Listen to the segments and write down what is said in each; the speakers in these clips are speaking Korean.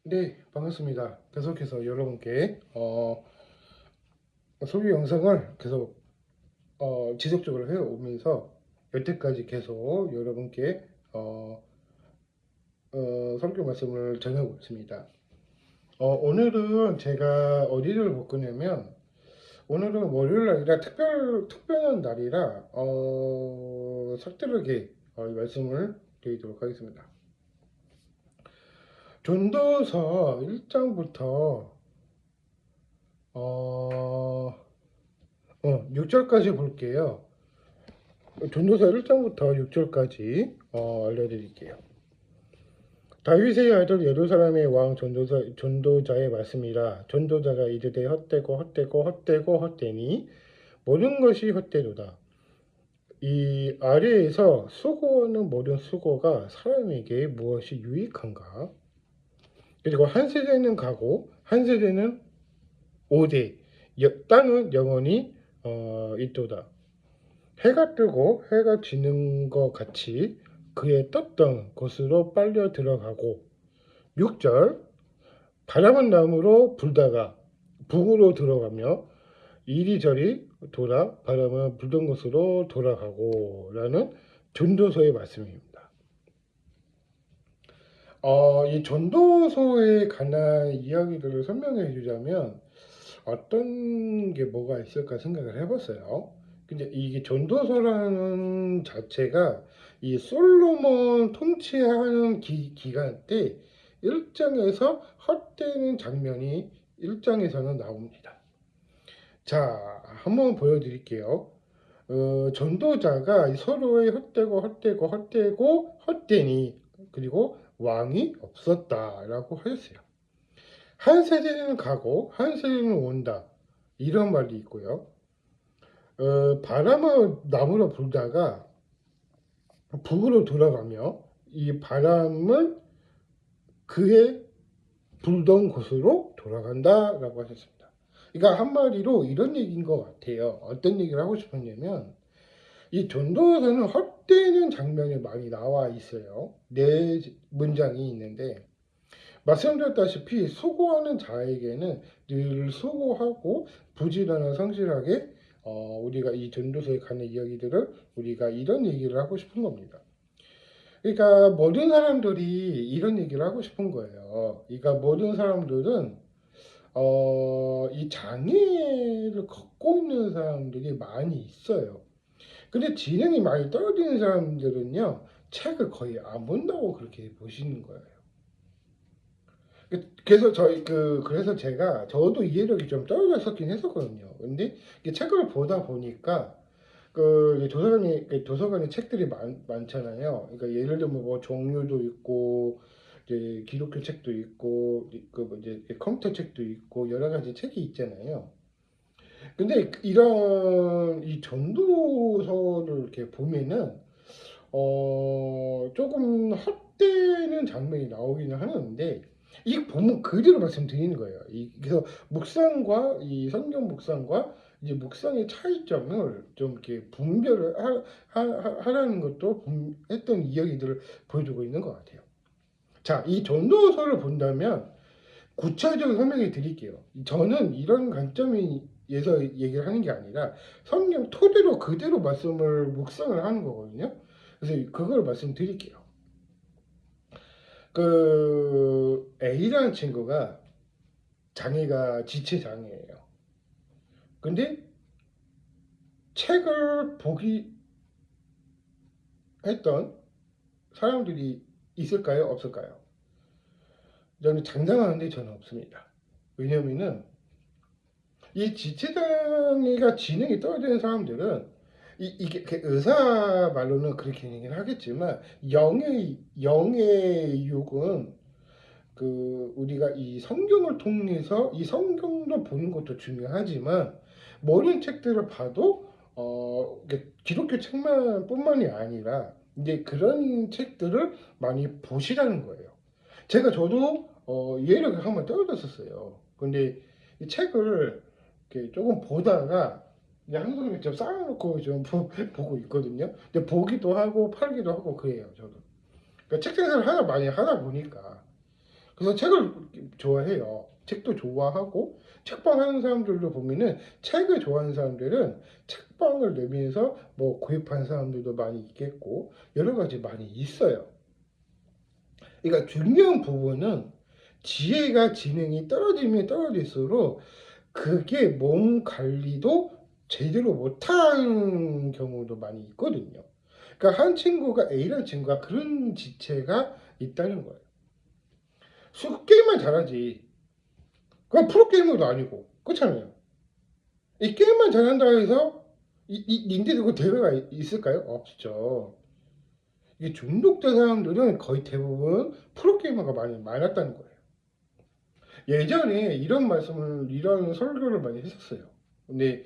네, 반갑습니다. 계속해서 여러분께 소비 영상을 계속 지속적으로 해오면서 여태까지 계속 여러분께 성경 말씀을 전하고 있습니다. 오늘은 제가 어디를 볼 거냐면 오늘은 월요일 날이라 특별한 날이라 색다르게 말씀을 드리도록 하겠습니다. 전도서 1장부터 6절까지 볼게요. 전도서 1장부터 6절까지 알려드릴게요. 다윗의 아들 예루살렘의 왕 전도자의 말씀이라. 전도자가 이르되 헛되고 헛되니 모든 것이 헛되도다. 이 아래에서 수고하는 모든 수고가 사람에게 무엇이 유익한가? 그리고 한 세대는 가고 한 세대는 오되 땅은 영원히 있도다. 해가 뜨고 해가 지는 것 같이 그의 떴던 곳으로 빨려 들어가고. 6절 바람은 남으로 불다가 북으로 들어가며 이리저리 돌아 바람은 불던 곳으로 돌아가고 라는 전도서의 말씀입니다. 이 전도서에 관한 이야기들을 설명해 주자면 어떤 게 뭐가 있을까 생각을 해봤어요. 근데 이게 전도서라는 자체가 이 솔로몬 통치하는 기간 때 일장에서 헛되는 장면이 일장에서는 나옵니다. 자, 한번 보여드릴게요. 전도자가 서로의 헛되니 그리고 왕이 없었다라고 하였어요. 한 세대는 가고 한 세대는 온다, 이런 말이 있고요. 바람은 남으로 불다가 북으로 돌아가며 이 바람은 그의 불던 곳으로 돌아간다라고 하셨습니다. 그러니까 한마디로 이런 얘기인 것 같아요. 어떤 얘기를 하고 싶었냐면 이 전도서는 헛되는 장면이 많이 나와 있어요. 네 문장이 있는데 말씀드렸다시피 수고하는 자에게는 늘 수고하고 부지런한 성실하게 우리가 이 전도서에 관한 이야기들을 우리가 이런 얘기를 하고 싶은 겁니다. 그러니까 모든 사람들이 이런 얘기를 하고 싶은 거예요. 그러니까 모든 사람들은 이 장애를 갖고 있는 사람들이 많이 있어요. 근데 지능이 많이 떨어지는 사람들은요, 책을 거의 안 본다고 그렇게 보시는 거예요. 그래서 그래서 저도 이해력이 좀 떨어졌었긴 했었거든요. 근데 책을 보다 보니까 도서관에 책들이 많잖아요. 그러니까 예를 들면 뭐 종류도 있고 이제 기독교 책도 있고 뭐 이제 컴퓨터 책도 있고 여러 가지 책이 있잖아요. 근데 이런 이 전도서를 이렇게 보면은 조금 헛되는 장면이 나오기는 하는데 이 보면 그대로 말씀드리는 거예요. 그래서 묵상과 이 성경 묵상과 이제 묵상의 차이점을 좀 이렇게 분별을 하라는 것도 했던 이야기들을 보여주고 있는 것 같아요. 자, 이 전도서를 본다면 구체적으로 설명해 드릴게요. 저는 이런 관점에서 얘기를 하는 게 아니라 성경 토대로 그대로 말씀을 묵상을 하는 거거든요. 그래서 그걸 말씀드릴게요. A라는 친구가 장애가 지체 장애예요. 근데 책을 보기 했던 사람들이 있을까요? 없을까요? 저는 장담하는데 저는 없습니다. 왜냐면은 이 지체장애가 지능이 떨어지는 사람들은 이게 의사 말로는 그렇게 얘기를 하겠지만 영의 육은 우리가 이 성경을 통해서 이 성경도 보는 것도 중요하지만 모든 책들을 봐도 기독교 책만 뿐만이 아니라 이제 그런 책들을 많이 보시라는 거예요. 저도 이해력이 한번 떨어졌었어요. 근데 이 책을 이렇게 조금 보다가 그냥 한손에 좀 쌓아놓고 좀 보고 있거든요. 근데 보기도 하고 팔기도 하고 그래요, 저도. 그러니까 책 생산을 많이 하다 보니까. 그래서 책을 좋아해요. 책도 좋아하고 책방 하는 사람들도 보면은 책을 좋아하는 사람들은 책방을 내면서 뭐 구입한 사람들도 많이 있겠고 여러 가지 많이 있어요. 그러니까 중요한 부분은 지혜가 지능이 떨어지면 떨어질수록 그게 몸 관리도 제대로 못하는 경우도 많이 있거든요. 그러니까 한 친구가 A라는 친구가 그런 지체가 있다는 거예요. 게임만 잘하지. 그건 프로게이머도 아니고 그렇잖아요. 이 게임만 잘한다 해서 닌텐도 그 대회가 있을까요? 없죠. 이게 중독된 사람들은 거의 대부분 프로게이머가 많이 많았다는 거예요. 예전에 이런 설교를 많이 했었어요. 근데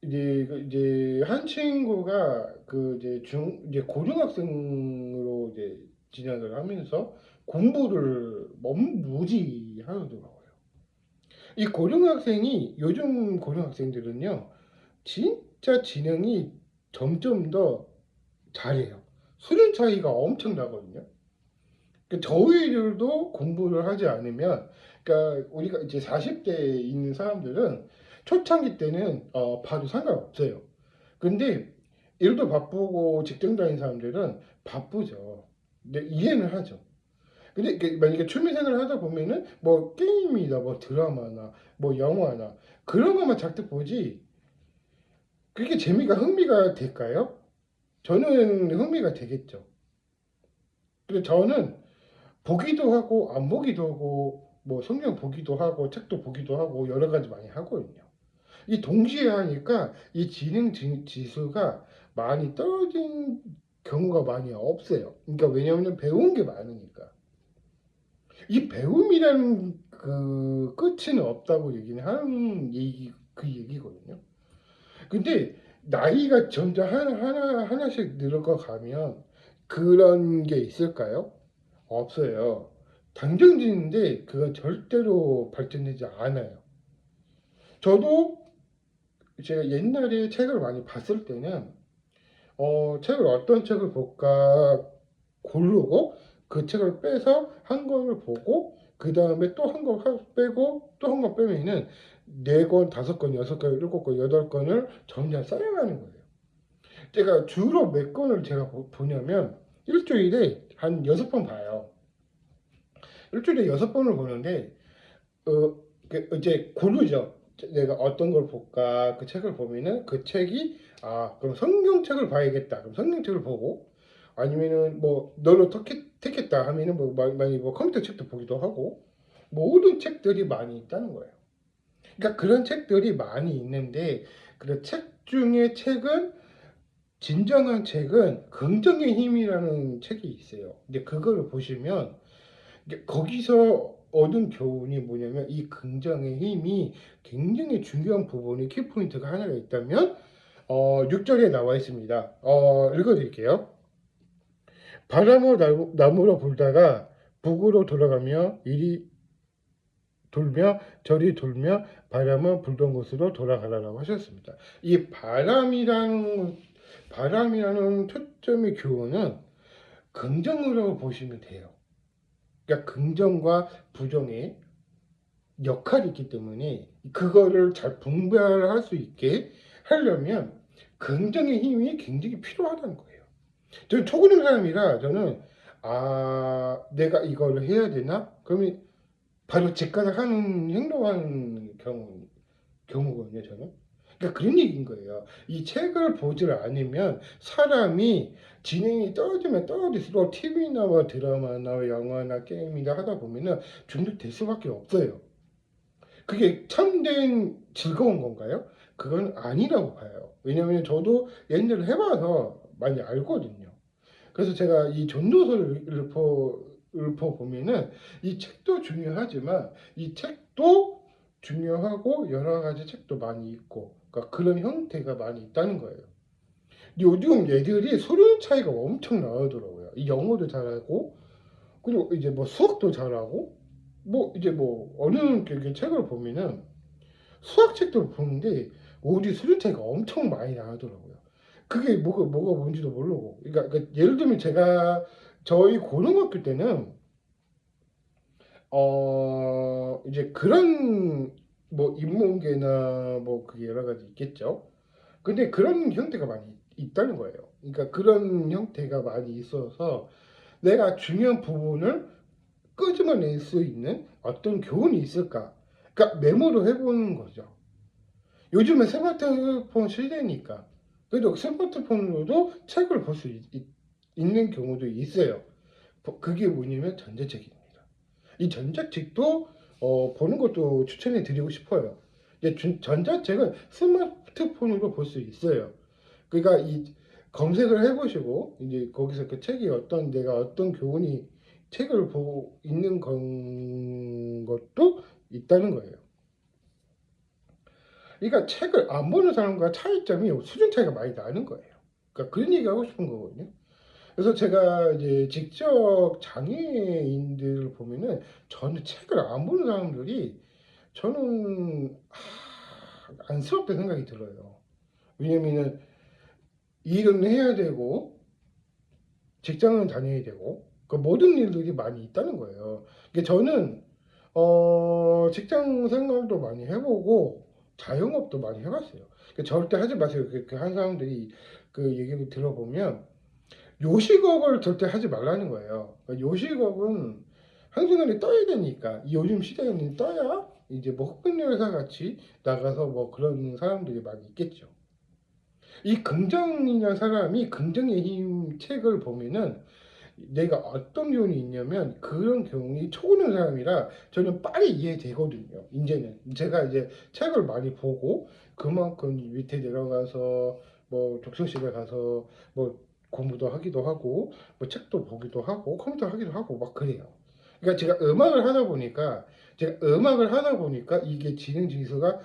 이제 한 친구가 이제 고등학생으로 이제 진학을 하면서 공부를 무지 하더라고요. 이 고등학생이 요즘 고등학생들은요, 진짜 지능이 점점 더 잘해요. 수준 차이가 엄청 나거든요. 저희들도 공부를 하지 않으면, 그러니까 우리가 이제 40대에 있는 사람들은 초창기 때는 봐도 상관없어요. 근데 일도 바쁘고 직장 다니는 사람들은 바쁘죠. 근데 이해는 하죠. 근데 만약에 취미생활을 하다 보면은 뭐 게임이나 뭐 드라마나 뭐 영화나 그런 것만 잔뜩 보지 그게 재미가 흥미가 될까요? 저는 흥미가 되겠죠. 근데 저는 보기도 하고 안 보기도 하고 뭐 성경 보기도 하고 책도 보기도 하고 여러 가지 많이 하거든요. 이 동시에 하니까 이 지수가 많이 떨어진 경우가 많이 없어요. 그러니까 왜냐하면 배운 게 많으니까. 이 배움이라는 그 끝은 없다고 얘기는 하는 그 얘기거든요. 근데 나이가 점점 하나씩 늘어가 가면 그런 게 있을까요? 없어요. 당정지인데 그건 절대로 발전되지 않아요. 저도 제가 옛날에 책을 많이 봤을 때는 책을 어떤 책을 볼까 고르고 그 책을 빼서 한 권을 보고 그 다음에 또 한 권 빼고 또 한 권 빼면은 네 권, 다섯 권, 여섯 권, 일곱 권, 여덟 권을 점점 쌓여가는 거예요. 제가 주로 몇 권을 제가 보냐면 일주일에 한 여섯 번 봐요. 일주일에 여섯 번을 보는데 이제 고르죠. 내가 어떤 걸 볼까 그 책을 보면은 그 책이 그럼 성경책을 봐야겠다. 그럼 성경책을 보고 아니면은 뭐 널로 택했다 하면은 뭐 많이 뭐 컴퓨터 책도 보기도 하고 모든 책들이 많이 있다는 거예요. 그러니까 그런 책들이 많이 있는데 그 책 중에 진정한 책은 긍정의 힘이라는 책이 있어요. 근데 그거를 보시면 거기서 얻은 교훈이 뭐냐면 이 긍정의 힘이 굉장히 중요한 부분이 키포인트가 하나가 있다면 6절에 나와 있습니다. 읽어드릴게요. 바람으로 나무로 불다가 북으로 돌아가며 이리 돌며 저리 돌며 바람은 불던 곳으로 돌아가라라고 하셨습니다. 이 바람이라는 초점의 교훈은 긍정으로 보시면 돼요. 그러니까 긍정과 부정의 역할이 있기 때문에 그거를 잘 분별할 수 있게 하려면 긍정의 힘이 굉장히 필요하다는 거예요. 저는 초고령 사람이라 저는 내가 이걸 해야 되나? 그러면 바로 직관을 하는 행동하는 경우거든요. 저는. 그러니까 그런 얘기인 거예요. 이 책을 보질 않으면 사람이 진행이 떨어지면 떨어질수록 TV나 뭐 드라마나 영화나 게임이나 하다 보면은 중독될 수밖에 없어요. 그게 참된 즐거운 건가요? 그건 아니라고 봐요. 왜냐하면 저도 옛날에 해봐서 많이 알거든요. 그래서 제가 이 전도서를 보면은 이 책도 중요하지만 이 책도 중요하고 여러 가지 책도 많이 있고 그러니까 그런 형태가 많이 있다는 거예요. 요즘 애들이 수준 차이가 엄청 나더라고요. 이 영어도 잘하고 그리고 이제 뭐 수학도 잘하고 뭐 이제 뭐 어느 책을 보면은 수학책도 보는데 우리 수준 차이가 엄청 많이 나더라고요. 그게 뭐가 뭔지도 모르고. 그러니까 예를 들면 저희 고등학교 때는 이제 그런 뭐 인문계나 뭐 그게 여러 가지 있겠죠. 근데 그런 형태가 많이 있다는 거예요. 그러니까 그런 형태가 많이 있어서 내가 중요한 부분을 끄집어낼 수 있는 어떤 교훈이 있을까? 그러니까 메모를 해보는 거죠. 요즘에 스마트폰 시대니까 그래도 스마트폰으로도 책을 볼 수 있는 경우도 있어요. 그게 뭐냐면 전자책입니다. 이 전자책도 보는 것도 추천해 드리고 싶어요. 이제 전자책은 스마트폰으로 볼 수 있어요. 그러니까 이 검색을 해보시고 이제 거기서 그 책이 어떤 내가 어떤 교훈이 책을 보고 있는 것도 있다는 거예요. 그러니까 책을 안 보는 사람과 차이점이 수준 차이가 많이 나는 거예요. 그러니까 그런 얘기 하고 싶은 거거든요. 그래서 제가 이제 직접 장애인들을 보면은 저는 책을 안 보는 사람들이 저는 안쓰럽다 생각이 들어요. 왜냐면은 일은 해야 되고 직장은 다녀야 되고 그 모든 일들이 많이 있다는 거예요. 그러니까 저는 직장 생활도 많이 해보고 자영업도 많이 해봤어요. 그러니까 절대 하지 마세요. 그 한 사람들이 그 얘기를 들어보면 요식업을 절대 하지 말라는 거예요. 그러니까 요식업은 한순간에 떠야 되니까 요즘 시대에는 떠야 이제 뭐 흑백요리사 같이 나가서 뭐 그런 사람들이 많이 있겠죠. 이 긍정이라는 사람이 긍정의 힘 책을 보면은 내가 어떤 교훈이 있냐면 그런 교훈이 초보는 사람이라 저는 빨리 이해되거든요. 이제는 제가 이제 책을 많이 보고 그만큼 밑에 내려가서 뭐 독서실에 가서 뭐 공부도 하기도 하고 뭐 책도 보기도 하고 컴퓨터 하기도 하고 막 그래요. 그러니까 제가 음악을 하다 보니까 이게 진행 지수가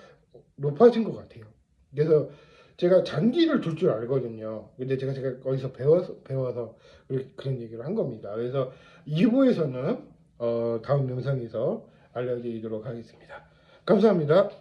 높아진 것 같아요. 그래서 제가 장기를 둘 줄 알거든요. 근데 제가 어디서 배워서 그런 얘기를 한 겁니다. 그래서 2부에서는 다음 영상에서 알려드리도록 하겠습니다. 감사합니다.